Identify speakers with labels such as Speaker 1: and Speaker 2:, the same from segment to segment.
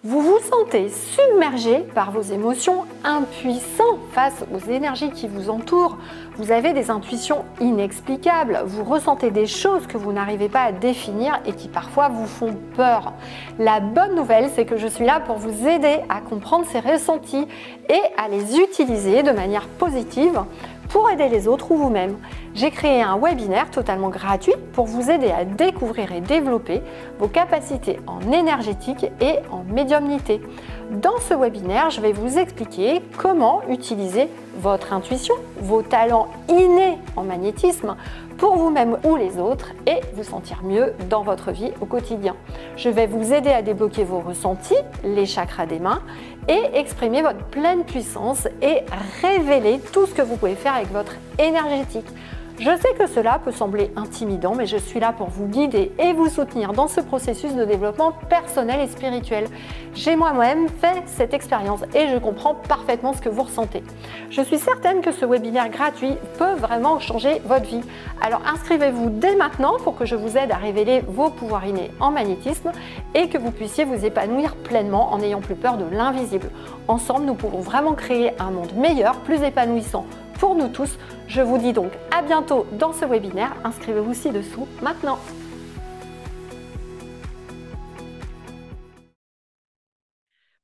Speaker 1: Vous vous sentez submergé par vos émotions, impuissant face aux énergies qui vous entourent. Vous avez des intuitions inexplicables. Vous ressentez des choses que vous n'arrivez pas à définir et qui parfois vous font peur. La bonne nouvelle, c'est que je suis là pour vous aider à comprendre ces ressentis et à les utiliser de manière positive pour aider les autres ou vous-même. J'ai créé un webinaire totalement gratuit pour vous aider à découvrir et développer vos capacités en énergétique et en médiumnité. Dans ce webinaire, je vais vous expliquer comment utiliser votre intuition, vos talents innés en magnétisme pour vous-même ou les autres et vous sentir mieux dans votre vie au quotidien. Je vais vous aider à débloquer vos ressentis, les chakras des mains et exprimer votre pleine puissance et révéler tout ce que vous pouvez faire avec votre énergétique. Je sais que cela peut sembler intimidant, mais je suis là pour vous guider et vous soutenir dans ce processus de développement personnel et spirituel. J'ai moi-même fait cette expérience et je comprends parfaitement ce que vous ressentez. Je suis certaine que ce webinaire gratuit peut vraiment changer votre vie. Alors inscrivez-vous dès maintenant pour que je vous aide à révéler vos pouvoirs innés en magnétisme et que vous puissiez vous épanouir pleinement en n'ayant plus peur de l'invisible. Ensemble, nous pouvons vraiment créer un monde meilleur, plus épanouissant pour nous tous. Je vous dis donc à bientôt dans ce webinaire. Inscrivez-vous ci-dessous maintenant.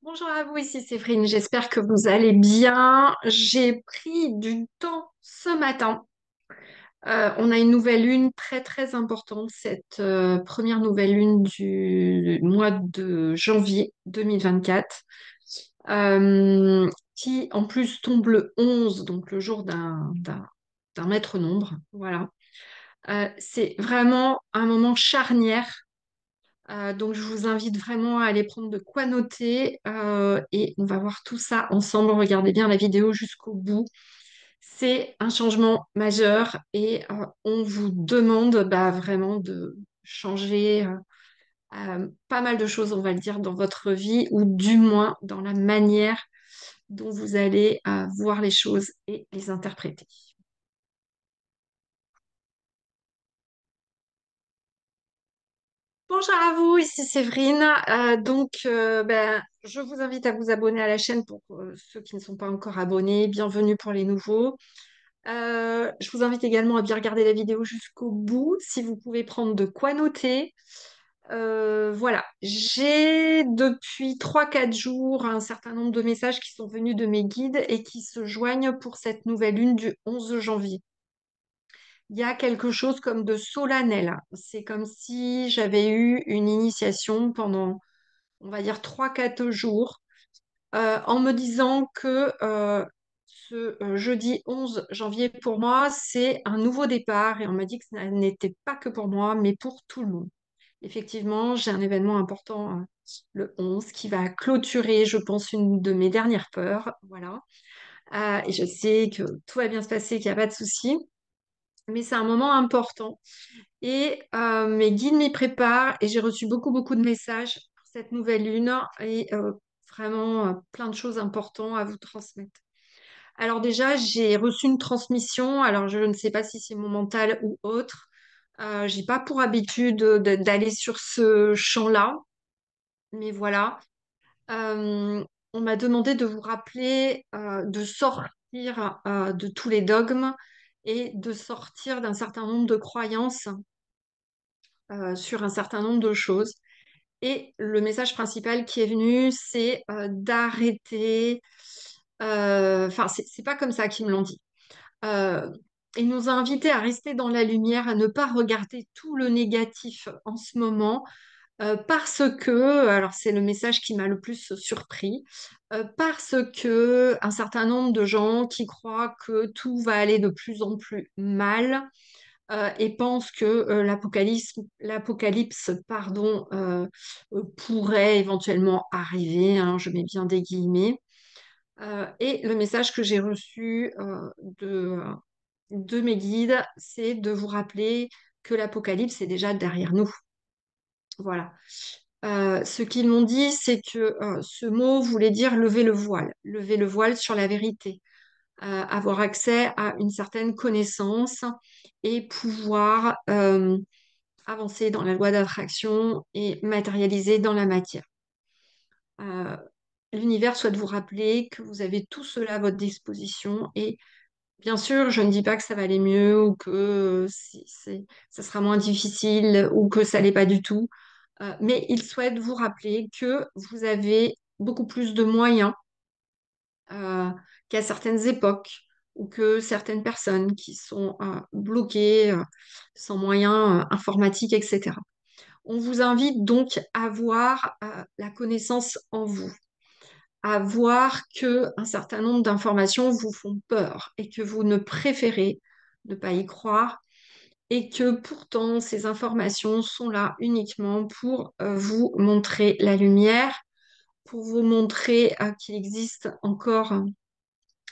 Speaker 1: Bonjour à vous, ici Séverine. J'espère que vous allez bien. J'ai pris du temps ce matin. On a une nouvelle lune très très importante, cette première nouvelle lune du mois de janvier 2024, qui en plus tombe le 11, donc le jour d'un maître nombre. Voilà. C'est vraiment un moment charnière. Donc, je vous invite vraiment à aller prendre de quoi noter et on va voir tout ça ensemble. Regardez bien la vidéo jusqu'au bout. C'est un changement majeur et on vous demande vraiment de changer pas mal de choses, on va le dire, dans votre vie ou du moins dans la manière dont vous allez voir les choses et les interpréter. Bonjour à vous, ici Séverine. Je vous invite à vous abonner à la chaîne pour ceux qui ne sont pas encore abonnés. Bienvenue pour les nouveaux. Je vous invite également à bien regarder la vidéo jusqu'au bout, si vous pouvez prendre de quoi noter. Voilà, j'ai depuis 3 4 jours un certain nombre de messages qui sont venus de mes guides et qui se joignent pour cette nouvelle lune du 11 janvier. Il y a quelque chose comme de solennel. C'est comme si j'avais eu une initiation pendant, on va dire, 3 4 jours, en me disant que ce jeudi 11 janvier, pour moi, c'est un nouveau départ. Et on m'a dit que ça n'était pas que pour moi, mais pour tout le monde. Effectivement, j'ai un événement important le 11 qui va clôturer, je pense, une de mes dernières peurs. Voilà. Et je sais que tout va bien se passer, qu'il n'y a pas de souci. Mais c'est un moment important. Et mes guides m'y préparent et j'ai reçu beaucoup, beaucoup de messages pour cette nouvelle lune et vraiment plein de choses importantes à vous transmettre. Alors déjà, j'ai reçu une transmission. Alors je ne sais pas si c'est mon mental ou autre. J'ai pas pour habitude d'aller sur ce champ-là, mais voilà. On m'a demandé de vous rappeler de sortir de tous les dogmes et de sortir d'un certain nombre de croyances sur un certain nombre de choses. Et le message principal qui est venu, c'est d'arrêter. Enfin, c'est pas comme ça qu'ils me l'ont dit. Euh, il nous a invités à rester dans la lumière, à ne pas regarder tout le négatif en ce moment, parce que, alors c'est le message qui m'a le plus surpris, parce que un certain nombre de gens qui croient que tout va aller de plus en plus mal et pensent que l'apocalypse, pardon, pourrait éventuellement arriver, hein, je mets bien des guillemets. Et le message que j'ai reçu de mes guides, c'est de vous rappeler que l'apocalypse est déjà derrière nous. Voilà. Ce qu'ils m'ont dit, c'est que ce mot voulait dire lever le voile sur la vérité, avoir accès à une certaine connaissance et pouvoir avancer dans la loi d'attraction et matérialiser dans la matière. Euh, L'univers souhaite vous rappeler que vous avez tout cela à votre disposition. Et bien sûr, je ne dis pas que ça va aller mieux ou que ça sera moins difficile ou que ça l'est pas du tout. Mais il souhaite vous rappeler que vous avez beaucoup plus de moyens euh, qu'à certaines époques ou que certaines personnes qui sont bloquées, sans moyens informatiques, etc. On vous invite donc à voir la connaissance en vous, à voir que un certain nombre d'informations vous font peur et que vous ne préférez ne pas y croire et que pourtant ces informations sont là uniquement pour vous montrer la lumière, pour vous montrer qu'il existe encore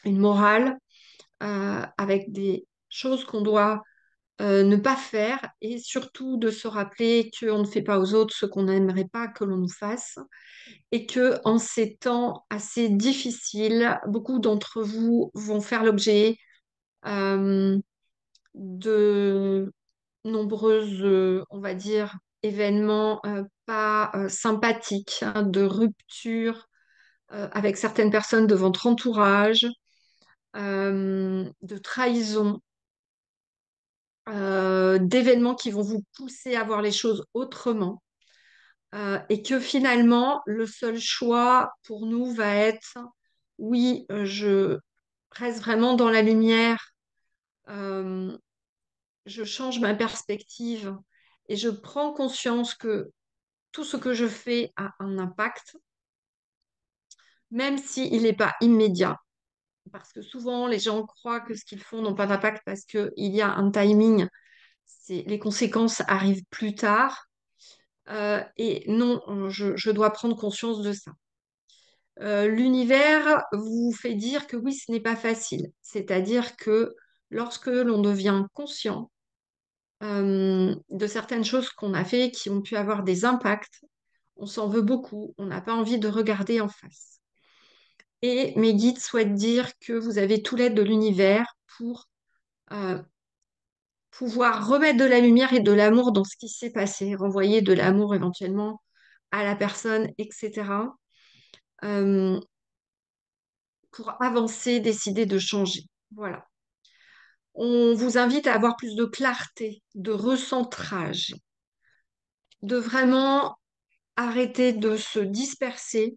Speaker 1: une morale avec des choses qu'on doit ne pas faire et surtout de se rappeler qu'on ne fait pas aux autres ce qu'on n'aimerait pas que l'on nous fasse et que en ces temps assez difficiles, beaucoup d'entre vous vont faire l'objet euh, de nombreuses, on va dire, événements pas sympathiques, hein, de rupture avec certaines personnes de votre entourage, de trahison, d'événements qui vont vous pousser à voir les choses autrement. Et que finalement, le seul choix pour nous va être, oui, je reste vraiment dans la lumière, euh, je change ma perspective et je prends conscience que tout ce que je fais a un impact, même s'il n'est pas immédiat. Parce que souvent, les gens croient que ce qu'ils font n'ont pas d'impact parce qu'il y a un timing. Les conséquences arrivent plus tard. Et non, je dois prendre conscience de ça. L'univers vous fait dire que oui, ce n'est pas facile. C'est-à-dire que lorsque l'on devient conscient de certaines choses qu'on a fait qui ont pu avoir des impacts, on s'en veut beaucoup, on n'a pas envie de regarder en face. Et mes guides souhaitent dire que vous avez tout l'aide de l'univers pour euh, pouvoir remettre de la lumière et de l'amour dans ce qui s'est passé, renvoyer de l'amour éventuellement à la personne, etc. euh, pour avancer, décider de changer. Voilà. On vous invite à avoir plus de clarté, de recentrage, de vraiment arrêter de se disperser,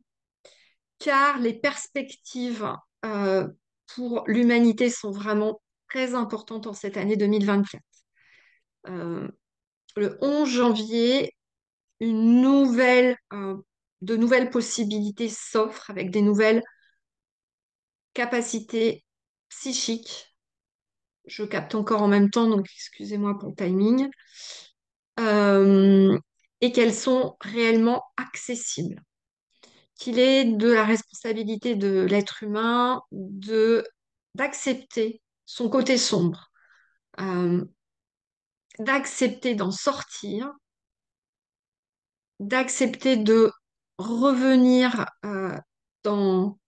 Speaker 1: car les perspectives euh, pour l'humanité sont vraiment très importantes en cette année 2024. Euh, le 11 janvier, de nouvelles possibilités s'offrent avec des nouvelles capacités psychiques. Je capte encore en même temps, donc excusez-moi pour le timing. Euh, et qu'elles sont réellement accessibles. Qu'il est de la responsabilité de l'être humain d'accepter son côté sombre, euh, d'accepter d'en sortir, d'accepter de revenir dans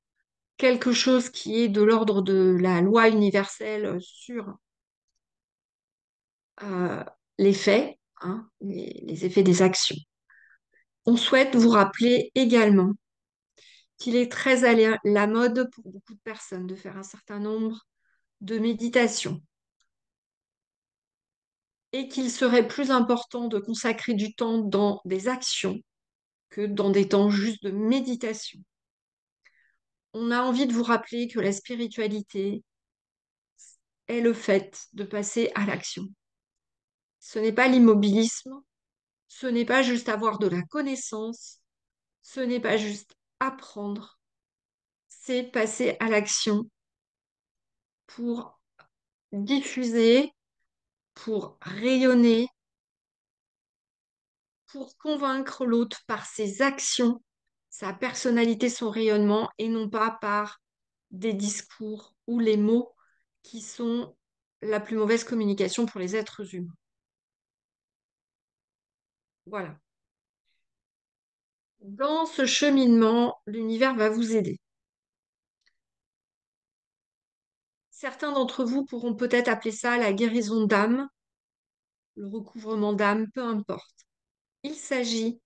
Speaker 1: quelque chose qui est de l'ordre de la loi universelle sur euh, les faits, hein, les effets des actions. On souhaite vous rappeler également qu'il est très à la mode pour beaucoup de personnes de faire un certain nombre de méditations et qu'il serait plus important de consacrer du temps dans des actions que dans des temps juste de méditation. On a envie de vous rappeler que la spiritualité est le fait de passer à l'action. Ce n'est pas l'immobilisme, ce n'est pas juste avoir de la connaissance, ce n'est pas juste apprendre, c'est passer à l'action pour diffuser, pour rayonner, pour convaincre l'autre par ses actions, sa personnalité, son rayonnement, et non pas par des discours ou les mots qui sont la plus mauvaise communication pour les êtres humains. Voilà. Dans ce cheminement, l'univers va vous aider. Certains d'entre vous pourront peut-être appeler ça la guérison d'âme, le recouvrement d'âme, peu importe. Il s'agit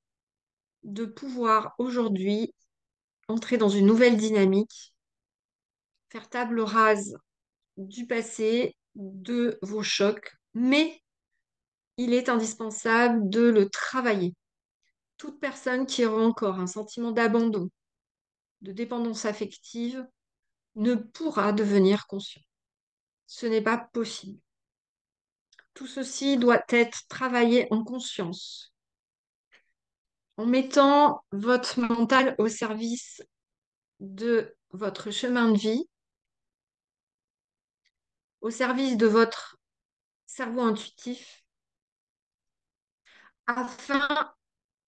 Speaker 1: de pouvoir aujourd'hui entrer dans une nouvelle dynamique, faire table rase du passé, de vos chocs, mais il est indispensable de le travailler. Toute personne qui aura encore un sentiment d'abandon, de dépendance affective, ne pourra devenir conscient. Ce n'est pas possible. Tout ceci doit être travaillé en conscience, en mettant votre mental au service de votre chemin de vie, au service de votre cerveau intuitif, afin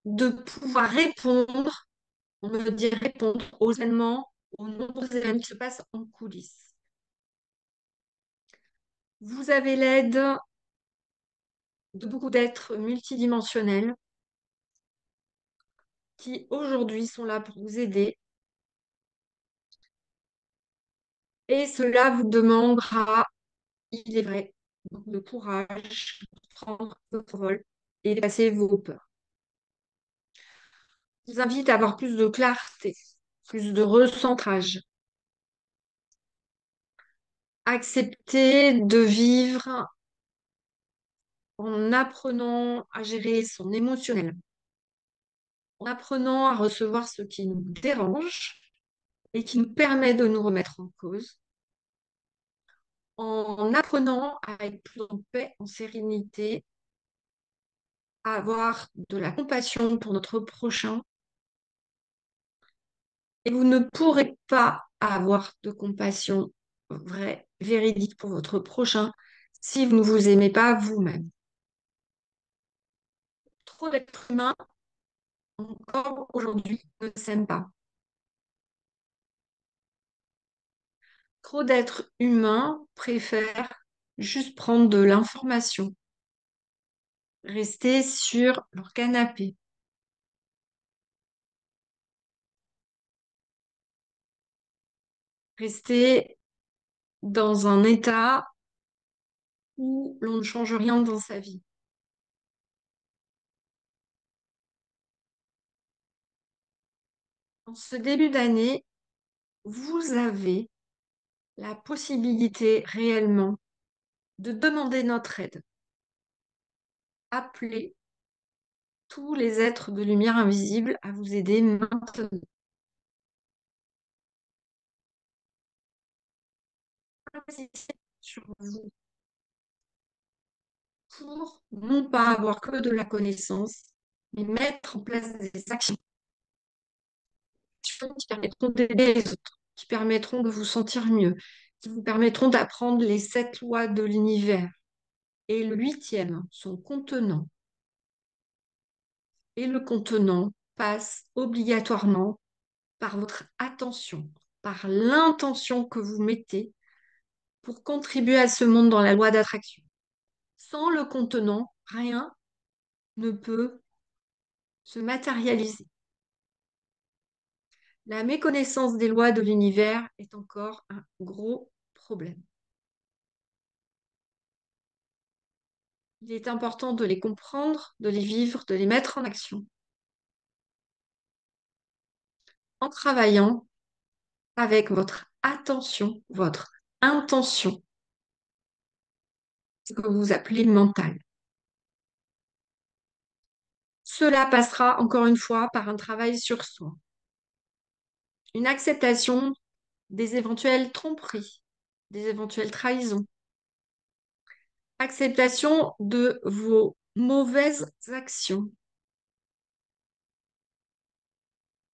Speaker 1: de pouvoir répondre, on me dit répondre aux événements, aux nombreux événements qui se passent en coulisses. Vous avez l'aide de beaucoup d'êtres multidimensionnels qui aujourd'hui sont là pour vous aider. Et cela vous demandera, il est vrai, beaucoup de courage pour prendre votre vol et dépasser vos peurs. Je vous invite à avoir plus de clarté, plus de recentrage. Accepter de vivre en apprenant à gérer son émotionnel, en apprenant à recevoir ce qui nous dérange et qui nous permet de nous remettre en cause, en apprenant à être plus en paix, en sérénité, à avoir de la compassion pour notre prochain. Et vous ne pourrez pas avoir de compassion vraie, véridique pour votre prochain si vous ne vous aimez pas vous-même. Trop d'êtres humains, encore aujourd'hui, ne s'aiment pas. Trop d'êtres humains préfèrent juste prendre de l'information, rester sur leur canapé, rester dans un état où l'on ne change rien dans sa vie. En ce début d'année, vous avez la possibilité réellement de demander notre aide. Appelez tous les êtres de lumière invisible à vous aider maintenant. Insistez sur vous pour non pas avoir que de la connaissance, mais mettre en place des actions qui permettront d'aider les autres, qui permettront de vous sentir mieux, qui vous permettront d'apprendre les 7 lois de l'univers. Et le huitième, son contenant. Et le contenant passe obligatoirement par votre attention, par l'intention que vous mettez pour contribuer à ce monde dans la loi d'attraction. Sans le contenant, rien ne peut se matérialiser. La méconnaissance des lois de l'univers est encore un gros problème. Il est important de les comprendre, de les vivre, de les mettre en action, en travaillant avec votre attention, votre intention, ce que vous appelez mental. Cela passera encore une fois par un travail sur soi, une acceptation des éventuelles tromperies, des éventuelles trahisons, acceptation de vos mauvaises actions.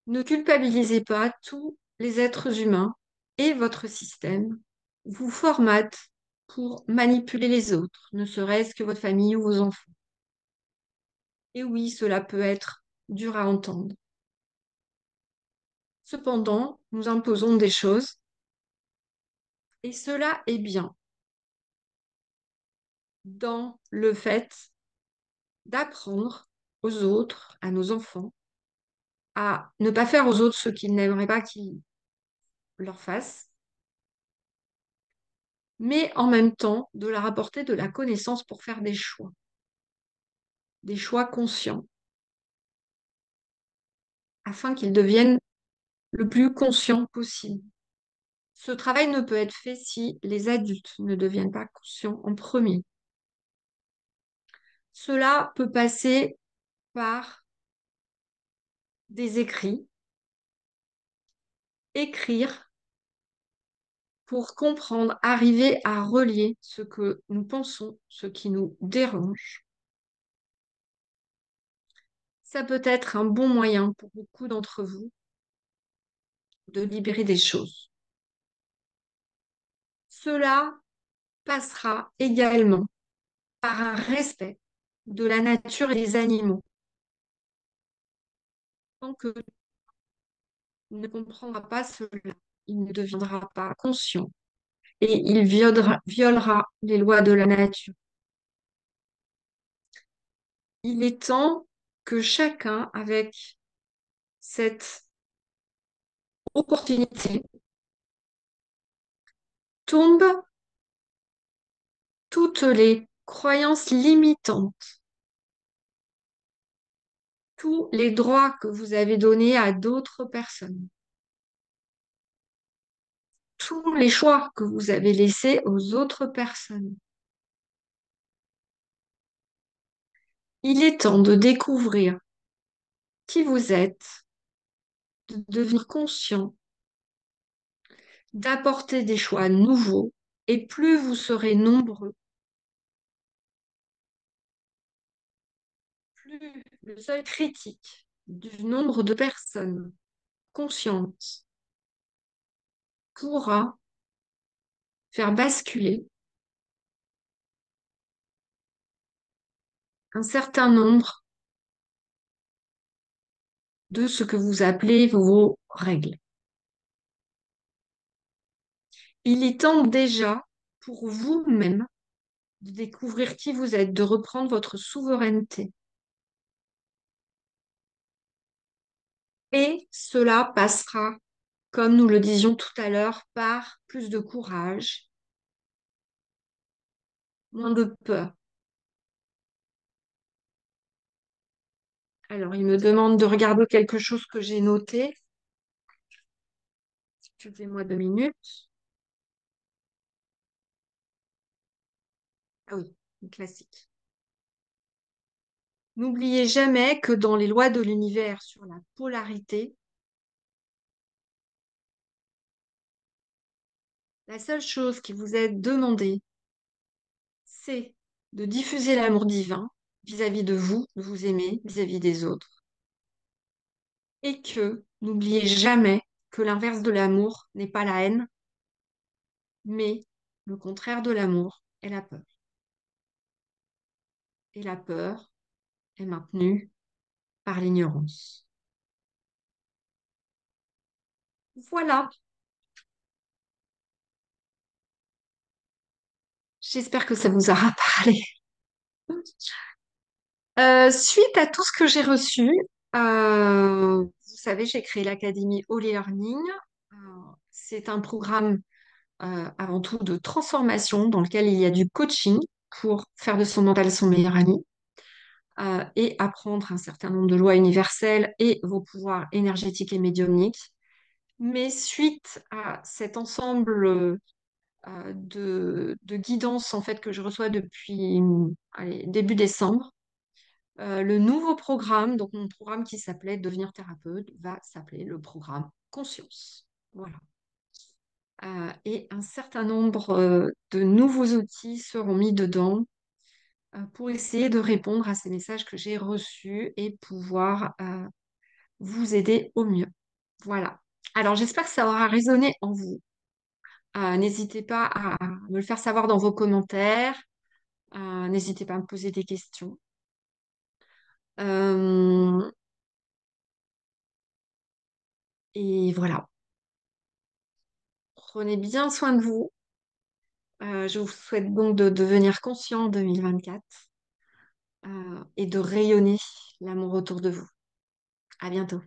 Speaker 1: Ne culpabilisez pas, tous les êtres humains et votre système vous formatent pour manipuler les autres, ne serait-ce que votre famille ou vos enfants. Et oui, cela peut être dur à entendre. Cependant, nous imposons des choses et cela est bien dans le fait d'apprendre aux autres, à nos enfants, à ne pas faire aux autres ce qu'ils n'aimeraient pas qu'ils leur fassent, mais en même temps de leur apporter de la connaissance pour faire des choix conscients, afin qu'ils deviennent le plus conscient possible. Ce travail ne peut être fait si les adultes ne deviennent pas conscients en premier. Cela peut passer par des écrits, écrire pour comprendre, arriver à relier ce que nous pensons, ce qui nous dérange. Ça peut être un bon moyen pour beaucoup d'entre vous de libérer des choses. Cela passera également par un respect de la nature et des animaux. Tant que il ne comprendra pas cela, il ne deviendra pas conscient et il violera les lois de la nature. Il est temps que chacun, avec cette opportunité, tombe toutes les croyances limitantes, tous les droits que vous avez donnés à d'autres personnes, tous les choix que vous avez laissés aux autres personnes. Il est temps de découvrir qui vous êtes, de devenir conscient, d'apporter des choix nouveaux, et plus vous serez nombreux, plus le seuil critique du nombre de personnes conscientes pourra faire basculer un certain nombre de ce que vous appelez vos règles. Il est temps déjà pour vous-même de découvrir qui vous êtes, de reprendre votre souveraineté. Et cela passera, comme nous le disions tout à l'heure, par plus de courage, moins de peur. Alors, il me demande de regarder quelque chose que j'ai noté. Excusez-moi 2 minutes. Ah oui, une classique. N'oubliez jamais que dans les lois de l'univers sur la polarité, la seule chose qui vous est demandée, c'est de diffuser l'amour divin vis-à-vis de vous, de vous aimer vis-à-vis des autres. Et que n'oubliez jamais que l'inverse de l'amour n'est pas la haine, mais le contraire de l'amour est la peur. Et la peur est maintenue par l'ignorance. Voilà, j'espère que ça vous aura parlé. Suite à tout ce que j'ai reçu, vous savez, j'ai créé l'Académie Holy Learning. Euh, c'est un programme avant tout de transformation dans lequel il y a du coaching pour faire de son mental son meilleur ami et apprendre un certain nombre de lois universelles et vos pouvoirs énergétiques et médiumniques. Mais suite à cet ensemble de guidance en fait que je reçois depuis allez, début décembre, le nouveau programme, donc mon programme qui s'appelait Devenir thérapeute, va s'appeler le programme Conscience. Voilà. Et un certain nombre de nouveaux outils seront mis dedans pour essayer de répondre à ces messages que j'ai reçus et pouvoir vous aider au mieux. Voilà. Alors j'espère que ça aura résonné en vous. N'hésitez pas à me le faire savoir dans vos commentaires. N'hésitez pas à me poser des questions. Euh, et voilà. Prenez bien soin de vous. Je vous souhaite donc de devenir conscient en 2024 et de rayonner l'amour autour de vous. À bientôt.